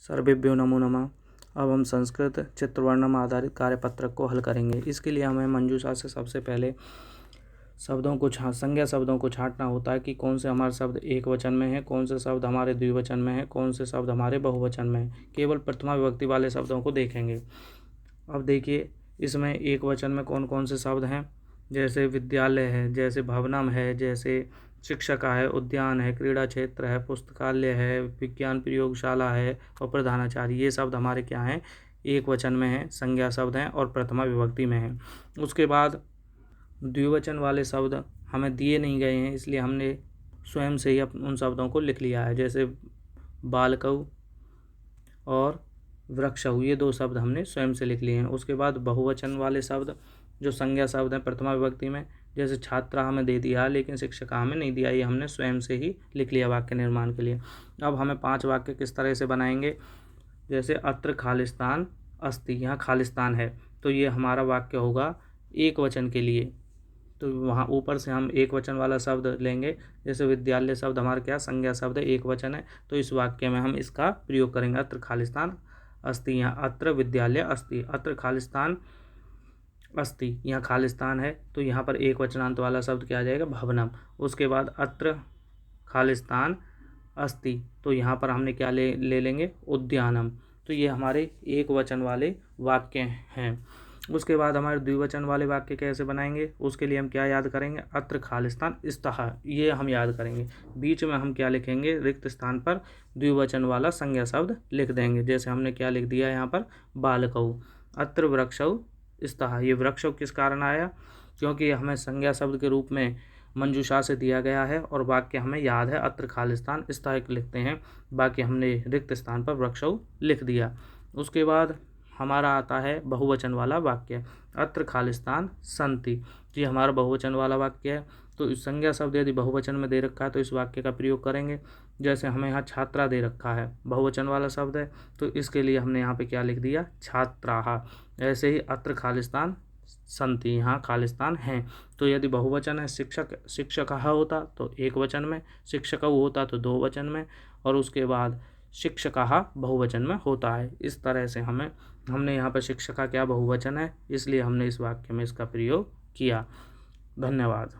सर्वेभ्यो नमो नमः। अब हम संस्कृत चित्रवर्णम आधारित कार्यपत्रक को हल करेंगे। इसके लिए हमें मंजूषा से सबसे पहले शब्दों को संज्ञा शब्दों को छांटना होता है कि कौन से हमारे शब्द एक वचन में है, कौन से शब्द हमारे द्विवचन में है, कौन से शब्द हमारे बहुवचन में है। केवल प्रथमा विभक्ति वाले शब्दों को देखेंगे। अब देखिए इसमें एक वचन में कौन कौन से शब्द हैं, जैसे विद्यालय है, जैसे भवनम है, जैसे शिक्षका है, उद्यान है, क्रीड़ा क्षेत्र है, पुस्तकालय है, विज्ञान प्रयोगशाला है और प्रधानाचार्य। ये शब्द हमारे क्या हैं, एक वचन में हैं, संज्ञा शब्द हैं और प्रथमा विभक्ति में हैं। उसके बाद द्विवचन वाले शब्द हमें दिए नहीं गए हैं, इसलिए हमने स्वयं से ही उन शब्दों को लिख लिया है, जैसे बालकौ और वृक्षौ, ये दो शब्द हमने स्वयं से लिख लिए हैं। उसके बाद बहुवचन वाले शब्द जो संज्ञा शब्द हैं प्रथमा विभक्ति में, जैसे छात्रा हमें दे दिया लेकिन शिक्षका हमें नहीं दिया, ये हमने स्वयं से ही लिख लिया वाक्य निर्माण के लिए। अब हमें 5 वाक्य किस तरह से बनाएंगे, जैसे अत्र खालिस्तान अस्ति, यहाँ खालिस्तान है, तो ये हमारा वाक्य होगा एक वचन के लिए। तो वहाँ ऊपर से हम एक वचन वाला शब्द लेंगे, जैसे विद्यालय शब्द हमारा क्या संज्ञा शब्द है, एक वचन है, तो इस वाक्य में हम इसका प्रयोग करेंगे। अत्र खालिस्तान अस्ति, यहाँ अत्र विद्यालय अस्ति, अत्र खालिस्तान अस्ति, यहाँ खालिस्तान है, तो यहाँ पर एक वचनांत वाला शब्द क्या आ जाएगा, भवनम। उसके बाद अत्र खालिस्तान अस्ति, तो यहाँ पर हमने क्या ले लेंगे, उद्यानम। तो ये हमारे एक वचन वाले वाक्य हैं। उसके बाद हमारे द्विवचन वाले वाक्य कैसे बनाएंगे, उसके लिए हम क्या याद करेंगे, अत्र खालिस्तान स्तः, ये हम याद करेंगे। बीच में हम क्या लिखेंगे, रिक्त स्थान पर द्विवचन वाला संज्ञा शब्द लिख देंगे। जैसे हमने क्या लिख दिया यहाँ पर, बालकौ। अत्र वृक्षौ स्तः, ये वृक्षौ किस कारण आया, क्योंकि हमें संज्ञा शब्द के रूप में मंजूषा से दिया गया है और वाक्य हमें याद है, अत्र खालिस्तान स्तः लिखते हैं, बाकी हमने रिक्त स्थान पर वृक्षौ लिख दिया। उसके बाद हमारा आता है बहुवचन वाला वाक्य, अत्र खालिस्तान सन्ति, ये हमारा बहुवचन वाला वाक्य है। तो इस संज्ञा शब्द यदि बहुवचन में दे रखा है तो इस वाक्य का प्रयोग करेंगे। जैसे हमें यहाँ छात्रा दे रखा है, बहुवचन वाला शब्द है, तो इसके लिए हमने यहाँ पे क्या लिख दिया, छात्राः। ऐसे ही अत्र खालिस्तान सन्ति, यहाँ खालिस्तान हैं, तो यदि बहुवचन है शिक्षकः होता तो एक वचन में, शिक्षकौ होता तो दो वचन में, और उसके बाद शिक्षकः बहुवचन में होता है। इस तरह से हमने यहाँ पर शिक्षका क्या बहुवचन है, इसलिए हमने इस वाक्य में इसका प्रयोग किया। धन्यवाद।